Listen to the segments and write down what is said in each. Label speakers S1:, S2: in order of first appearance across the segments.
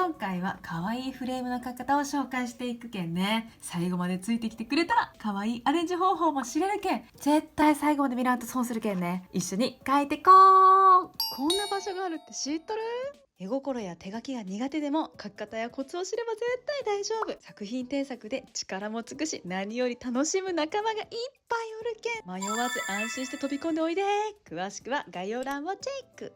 S1: 今回は可愛いフレームの描き方を紹介していくけんね。最後までついてきてくれたら可愛いアレンジ方法も知れるけん、絶対最後まで見らんと損するけんね。一緒に描いてこう。
S2: こんな場所があるって知っとる？絵心や手書きが苦手でも書き方やコツを知れば絶対大丈夫。作品添削で力もつくし、何より楽しむ仲間がいっぱいおるけん、迷わず安心して飛び込んでおいで。詳しくは概要欄をチェック。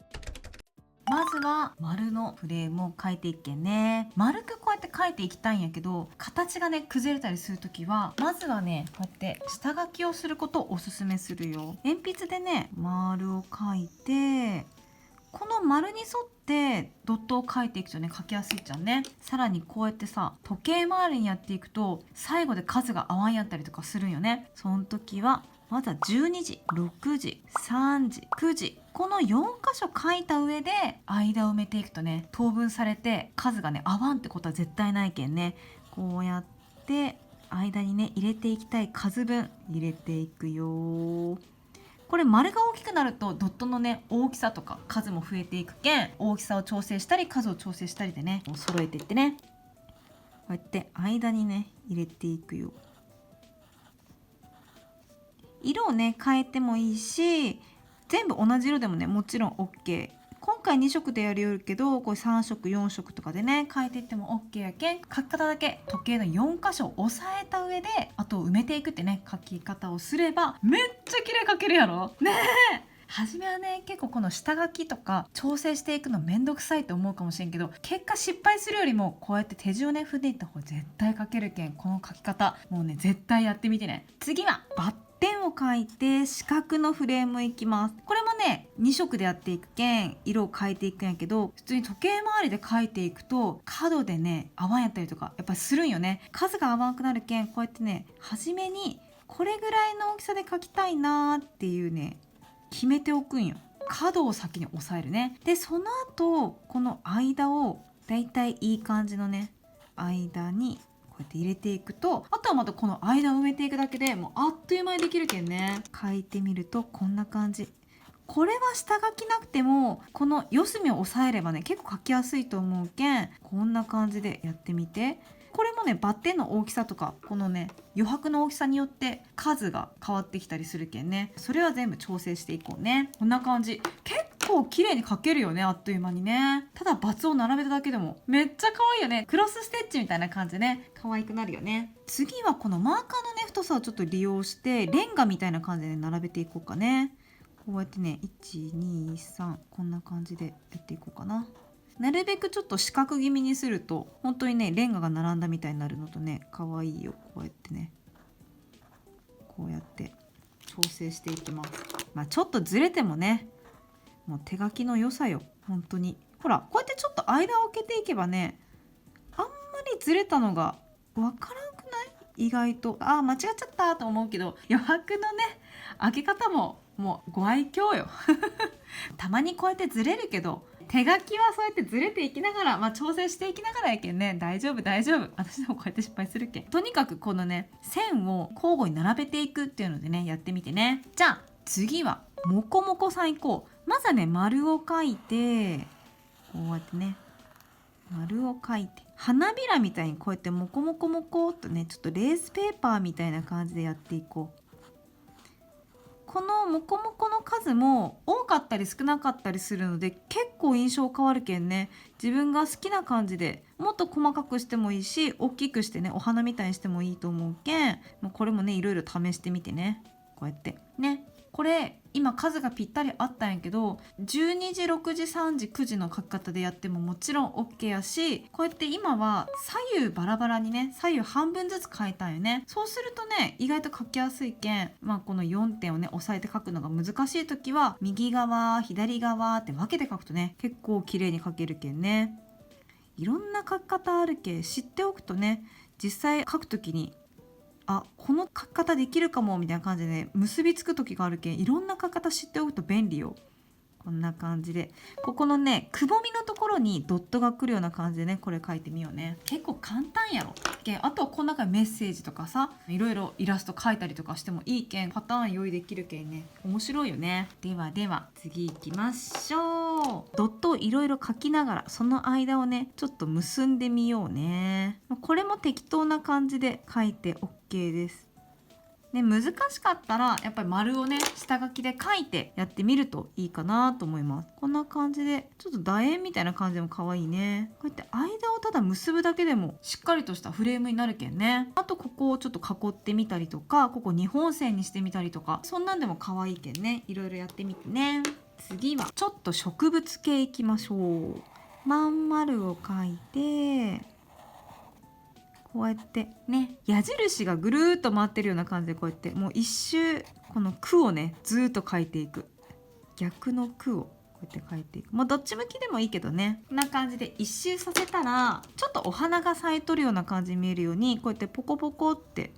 S1: まずは丸のフレームを描いていっけんね。丸くこうやって描いていきたいんやけど、形がね崩れたりするときはまずはねこうやって下書きをすることをおすすめするよ。鉛筆でね丸を描いて、この丸に沿ってドットを描いていくとね描きやすいじゃんね。さらにこうやってさ時計回りにやっていくと最後で数が合わんやったりとかするんよね。その時はまずは12時、6時、3時、9時、この4箇所書いた上で間を埋めていくとね等分されて数がね合わんってことは絶対ないけんね。こうやって間にね入れていきたい数分入れていくよ。これ丸が大きくなるとドットのね大きさとか数も増えていくけん、大きさを調整したり数を調整したりでね揃えていってね、こうやって間にね入れていくよ。色をね変えてもいいし、全部同じ色でもねもちろん OK。 今回2色でやるよるけど、これ3色4色とかでね変えていっても OK やけん、書き方だけ時計の4箇所を押さえた上であとを埋めていくってね書き方をすればめっちゃ綺麗描けるやろねえ。初めはね結構この下書きとか調整していくのめんどくさいと思うかもしれんけど、結果失敗するよりもこうやって手順をね踏んでいった方が絶対描けるけん、この書き方もうね絶対やってみてね。次はバッ点を描いて四角のフレームいきます。これもね2色でやっていくけん色を変えていくんやけど、普通に時計回りで描いていくと角でね合わんやったりとかやっぱするんよね。数が合わなくなるけん、こうやってね初めにこれぐらいの大きさで描きたいなーっていうね決めておくんよ。角を先に押さえるね。でその後この間をだいたいいい感じのね間にこうやって入れていくと、あとはまたこの間を埋めていくだけでもうあっという間にできるけんね。書いてみるとこんな感じ。これは下書きなくてもこの四隅を押さえればね結構書きやすいと思うけん、こんな感じでやってみて。これもねバッテンの大きさとかこのね余白の大きさによって数が変わってきたりするけんね、それは全部調整していこうね。こんな感じ。結構綺麗に描けるよね、あっという間にね。ただバツを並べただけでもめっちゃ可愛いよね。クロスステッチみたいな感じでね可愛くなるよね。次はこのマーカーのね太さをちょっと利用してレンガみたいな感じで、ね、並べていこうかね。こうやってね123こんな感じでやっていこうかな。なるべくちょっと四角気味にすると本当にねレンガが並んだみたいになるのとね可愛いよ。こうやってねこうやって調整していきます。まあちょっとずれてもねもう手書きの良さよ本当に。ほらこうやってちょっと間を空けていけばねあんまりずれたのがわからんくない？意外と間違っちゃったと思うけど、余白のね開け方ももうご愛嬌よたまにこうやってずれるけど手書きはそうやってずれていきながら、調整していきながらやけんね大丈夫大丈夫。私でもこうやって失敗するけん、とにかくこのね線を交互に並べていくっていうのでねやってみてね。じゃあ次はもこもこさんいこう。まずはね丸を描いてこうやってね丸を描いて花びらみたいにこうやってモコモコモコっとねちょっとレースペーパーみたいな感じでやっていこう。このモコモコの数も多かったり少なかったりするので結構印象変わるけんね、自分が好きな感じでもっと細かくしてもいいし大きくしてねお花みたいにしてもいいと思うけん、これもねいろいろ試してみてね。こうやってねこれ今数がぴったりあったんやけど12時6時3時9時の書き方でやってももちろん OK やし、こうやって今は左右バラバラにね左右半分ずつ書いたんよね。そうするとね意外と書きやすいけん、この4点をね押さえて書くのが難しい時は右側左側って分けて書くとね結構綺麗に書けるけんね。いろんな書き方あるけん知っておくとね実際書く時にこの書き方できるかもみたいな感じでね結びつく時があるけん、いろんな書き方知っておくと便利よ。ここんな感じでここのねくぼみのところにドットが来るような感じでねこれ描いてみようね。結構簡単やろけん。あとはこの中にメッセージとかさいろいろイラスト描いたりとかしてもいいけん、パターン用意できるけんね面白いよね。ではでは次行きましょう。ドットをいろいろ描きながらその間をねちょっと結んでみようね。これも適当な感じで描いて OK です。ね、難しかったらやっぱり丸をね下書きで書いてやってみるといいかなと思います。こんな感じでちょっと楕円みたいな感じでも可愛いね。こうやって間をただ結ぶだけでもしっかりとしたフレームになるけんね。あとここをちょっと囲ってみたりとか、ここ2本線にしてみたりとか、そんなんでも可愛いけんね。いろいろやってみてね。次はちょっと植物系いきましょう。まん丸を描いてこうやってね矢印がぐるーっと回ってるような感じでこうやってもう一周この句をねずーっと描いていく。逆の句をこうやって描いていく。もうどっち向きでもいいけどね。こんな感じで一周させたらちょっとお花が咲いとるような感じに見えるようにこうやってポコポコって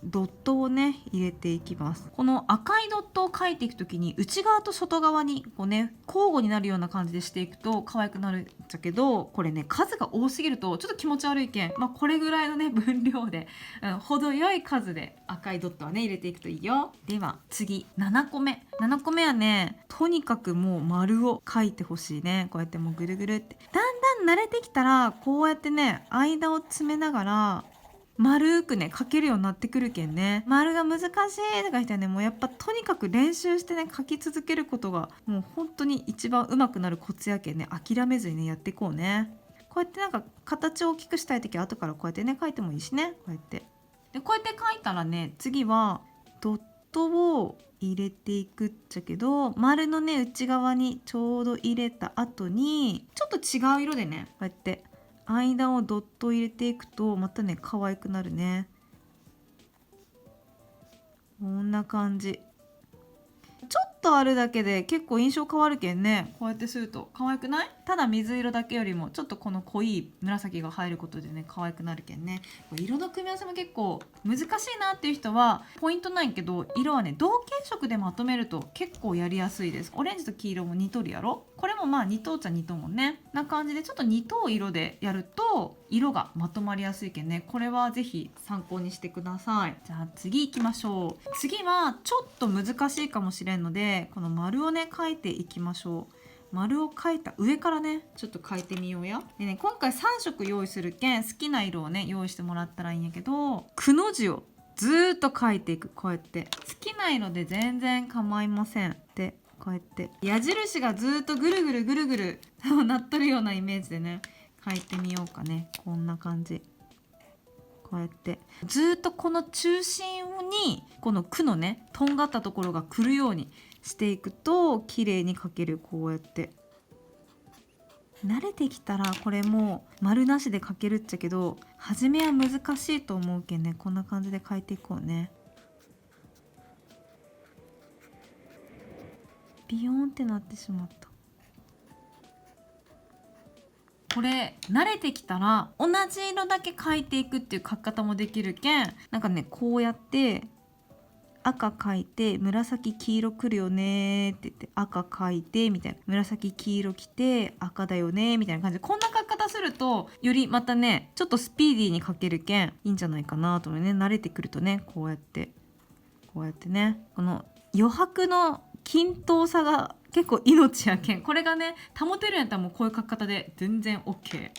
S1: ドットをね入れていきます。この赤いドットを描いていくときに内側と外側にこうね交互になるような感じでしていくと可愛くなるんだけど、これね数が多すぎるとちょっと気持ち悪いけん、これぐらいのね分量で、程よい数で赤いドットはね入れていくといいよ。では次7個目はねとにかくもう丸を描いてほしいね。こうやってもうぐるぐるってだんだん慣れてきたらこうやってね間を詰めながら丸くね描けるようになってくるけんね。丸が難しいとか言ったらねもうやっぱとにかく練習してね描き続けることがもう本当に一番上手くなるコツやけんね、諦めずにねやっていこうね。こうやってなんか形を大きくしたい時は後からこうやってね描いてもいいしね。こうやって描いたらね次はドットを入れていくっちゃけど、丸のね内側にちょうど入れた後にちょっと違う色でねこうやって間をドットを入れていくとまたね可愛くなるね。こんな感じ。ちょっとあるだけで結構印象変わるけんね。こうやってすると可愛くない？ただ水色だけよりもちょっとこの濃い紫が入ることでね可愛くなるけんね。色の組み合わせも結構難しいなっていう人はポイントないけど、色はね同系色でまとめると結構やりやすいです。オレンジと黄色も似とるやろ。これも似とうっちゃ似とうもんね。な感じでちょっと似とう色でやると色がまとまりやすいけんね。これはぜひ参考にしてください。じゃあ次行きましょう。次はちょっと難しいかもしれんのでこの丸をね描いていきましょう。丸を描いた上からねちょっと描いてみようや。でね今回3色用意するけん好きな色をね用意してもらったらいいんやけど、くの字をずーっと描いていく。こうやって好きな色で全然構いません。でこうやって矢印がずっとぐるぐるぐるぐるなっとるようなイメージでね描いてみようかね。こんな感じ。こうやってずっとこの中心にこの句のねとんがったところが来るようにしていくと綺麗に描ける。こうやって慣れてきたらこれもう丸なしで描けるっちゃけど初めは難しいと思うけんね、こんな感じで描いていこうね。ビヨーンってなってしまった。これ慣れてきたら同じ色だけ描いていくっていう描き方もできるけん、なんかねこうやって赤描いて紫黄色くるよねって言って赤描いてみたいな、紫黄色きて赤だよねみたいな感じでこんな描き方するとよりまたねちょっとスピーディーに描けるけんいいんじゃないかなと思うね。慣れてくるとねこうやってねこの余白の均等さが結構命やけん、これがね保てるんやったらもうこういう描き方で全然 OK。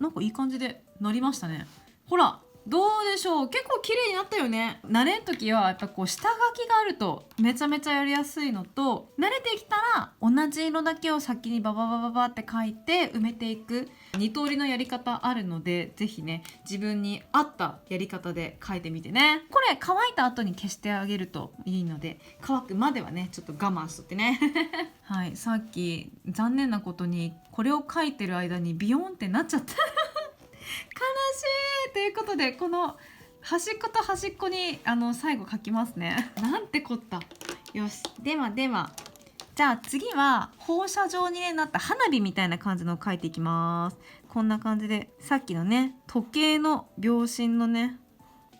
S1: なんかいい感じでなりましたね。ほらどうでしょう、結構綺麗になったよね。慣れん時はやっぱこう下書きがあるとめちゃめちゃやりやすいのと、慣れてきたら同じ色だけを先にバババババって書いて埋めていく2通りのやり方あるので、ぜひね自分に合ったやり方で書いてみてね。これ乾いた後に消してあげるといいので乾くまではねちょっと我慢しとってねはい、さっき残念なことにこれを書いてる間にビヨーンってなっちゃった悲しいということでこの端っこと端っこに最後書きますねなんてこった。よし、ではじゃあ次は放射状に、なった花火みたいな感じのを書いていきます。こんな感じでさっきのね時計の秒針のね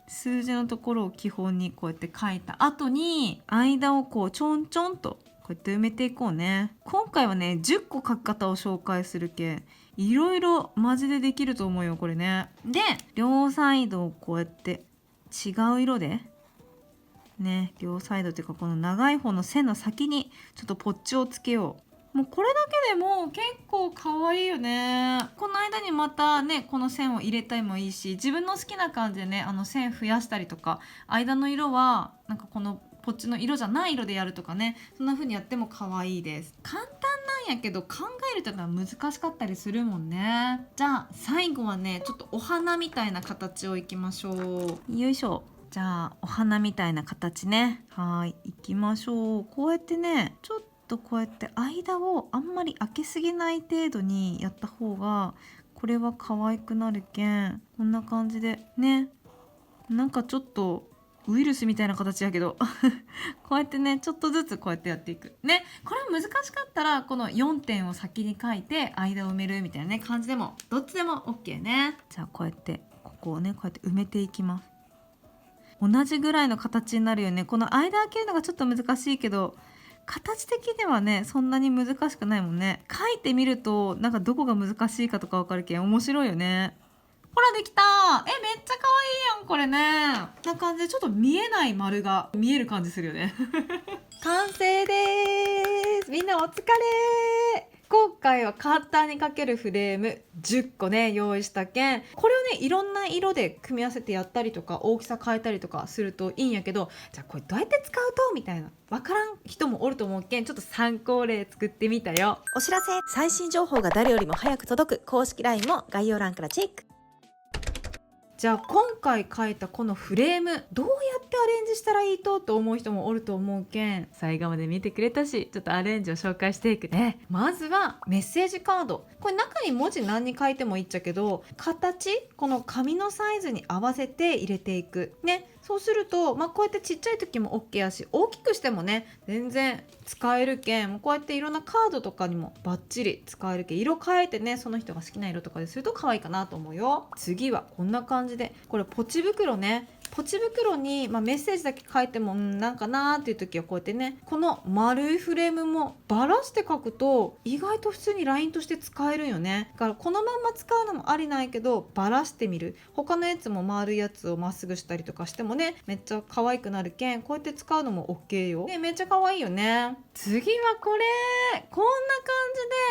S1: 数字のところを基本にこうやって書いた後に間をこうちょんちょんとこうやって埋めていこうね。今回はね10個書き方を紹介するけんいろいろマジでできると思うよこれね。で両サイドをこうやって違う色でね、両サイドっていうかこの長い方の線の先にちょっとポッチをつけよう。もうこれだけでも結構可愛いよね。この間にまたねこの線を入れたりもいいし、自分の好きな感じでね線増やしたりとか、間の色はなんかこのポッチの色じゃない色でやるとかね、そんな風にやっても可愛いです。簡単なんやけど考えると難しかったりするもんね。じゃあ最後はねちょっとお花みたいな形をいきましょう。よいしょ。じゃあお花みたいな形ね。はい、いきましょう。こうやってねちょっとこうやって間をあんまり開けすぎない程度にやった方がこれは可愛くなるけん、こんな感じでね、なんかちょっとウイルスみたいな形やけどこうやってねちょっとずつこうやってやっていくね。これ難しかったらこの4点を先に書いて間を埋めるみたいなね感じでもどっちでも OK ね。じゃあこうやってここをねこうやって埋めていきます。同じぐらいの形になるよね。この間開けるのがちょっと難しいけど形的にはねそんなに難しくないもんね。書いてみるとなんかどこが難しいかとか分かるけん面白いよね。ほらできた。めっちゃ可愛いやんこれね。な感じでちょっと見えない丸が見える感じするよね
S2: 完成です。みんなお疲れ。今回は簡単に描けるフレーム10個ね用意したけん、これをねいろんな色で組み合わせてやったりとか大きさ変えたりとかするといいんやけど、じゃあこれどうやって使うとみたいなわからん人もおると思うけん、ちょっと参考例作ってみたよ。
S3: お知らせ、最新情報が誰よりも早く届く公式 LINE も概要欄からチェック。
S2: じゃあ今回書いたこのフレームどうやってアレンジしたらいいと思う人もおると思うけん、最後まで見てくれたしちょっとアレンジを紹介していくね。まずはメッセージカード。これ中に文字何に書いてもいいっちゃけど、形この紙のサイズに合わせて入れていくね。そうすると、こうやってちっちゃい時も OK やし大きくしてもね全然使えるけん、こうやっていろんなカードとかにもバッチリ使えるけん、色変えてねその人が好きな色とかですると可愛いかなと思うよ。次はこんな感じで、これポチ袋ね。ポチ袋に、メッセージだけ書いてもなんかなーっていう時はこうやってねこの丸いフレームもバラして書くと意外と普通にラインとして使えるよね。だからこのまんま使うのもありないけどバラしてみる。他のやつも丸いやつをまっすぐしたりとかしてもねめっちゃ可愛くなるけん、こうやって使うのも OK よ、ね、めっちゃ可愛いよね。次はこれこんな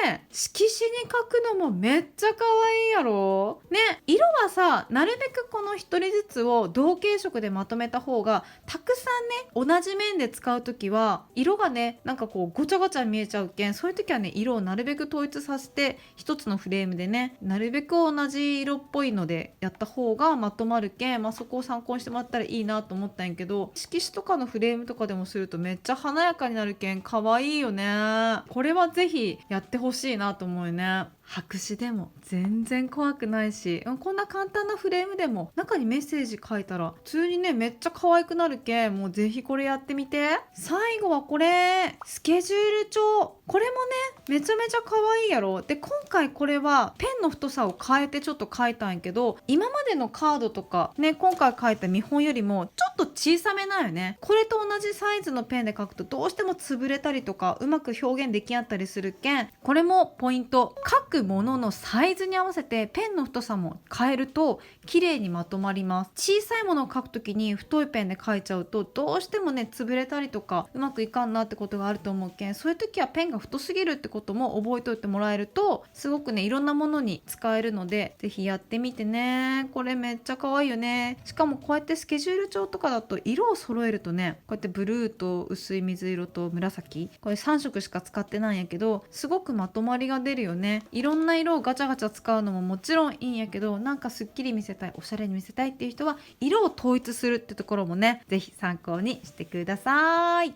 S2: 感じで色紙に書くのもめっちゃ可愛いやろね。色はさなるべくこの一人ずつを同系色でまとめた方がたくさんね同じ面で使う時は色がねなんかこうごちゃごちゃ見えちゃうけん、そういう時はね色をなるべく統一させて一つのフレームでねなるべく同じ色っぽいのでやった方がまとまるけん、そこを参考にしてもらったらいいなと思ったんやけど、色紙とかのフレームとかでもするとめっちゃ華やかになるけん可愛いよね。これはぜひやってほしいなと思うよね。白紙でも全然怖くないし、こんな簡単なフレームでも中にメッセージ書いたら普通にねめっちゃ可愛くなるけん、もうぜひこれやってみて。最後はこれスケジュール帳。これもねめちゃめちゃ可愛いやろ。で今回これはペンの太さを変えてちょっと書いたんやけど、今までのカードとかね今回書いた見本よりもちょっと小さめなんよね。これと同じサイズのペンで書くとどうしても潰れたりとかうまく表現できんあったりするけん、これもポイント。書くもののサイズに合わせてペンの太さも変えると綺麗にまとまります。小さいものを書くときに太いペンで書いちゃうとどうしてもね潰れたりとかうまくいかんなってことがあると思うけん、そういう時はペンが太すぎるってことも覚えておいてもらえるとすごくねいろんなものに使えるのでぜひやってみてね。これめっちゃ可愛いよね。しかもこうやってスケジュール帳とかだと色を揃えるとねこうやってブルーと薄い水色と紫、これ3色しか使ってないんやけどすごくまとまりが出るよね。いろんな色をガチャガチャ使うのももちろんいいんやけど、なんかすっきり見せたいおしゃれに見せたいっていう人は色を統一するってところもねぜひ参考にしてください。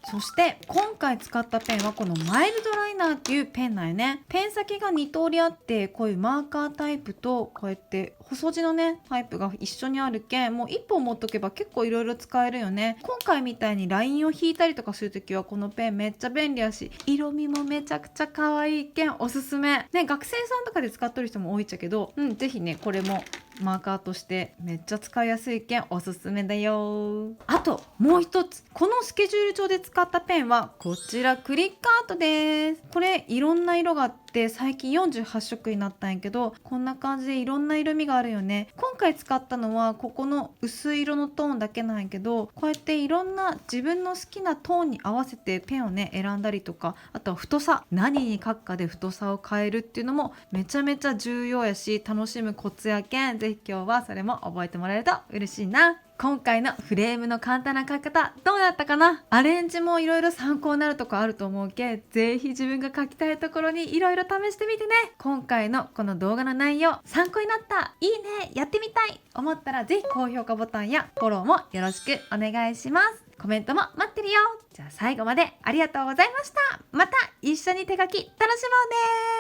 S2: そして今回使ったペンはこのマイルドライナーっていうペンなんよね。ペン先が2通りあって、こういうマーカータイプとこうやって細字のねタイプが一緒にあるけん、もう1本持っとけば結構いろいろ使えるよね。今回みたいにラインを引いたりとかするときはこのペンめっちゃ便利やし、色味もめちゃくちゃ可愛いけんおすすめね。学生さんとかで使っとる人も多いっちゃけど、ぜひねこれも
S1: マーカーとしてめっちゃ使いやすいけんおすすめだよ。あともう一つ、このスケジュール帳で使ったペンはこちらクリックアートです。これいろんな色があって最近48色になったんやけど、こんな感じでいろんな色味があるよね。今回使ったのはここの薄い色のトーンだけなんやけど、こうやっていろんな自分の好きなトーンに合わせてペンをね選んだりとか、あとは太さ、何に書くかで太さを変えるっていうのもめちゃめちゃ重要やし、楽しむコツやけん、ぜひ今日はそれも覚えてもらえると嬉しいな。今回のフレームの簡単な書き方どうだったかな。アレンジもいろいろ参考になるとこあると思うけ、ぜひ自分が書きたいところにいろいろ試してみてね。今回のこの動画の内容参考になった、いいね、やってみたい思ったら、ぜひ高評価ボタンやフォローもよろしくお願いします。コメントも待ってるよ。じゃあ最後までありがとうございました。また一緒に手書き楽しもうね。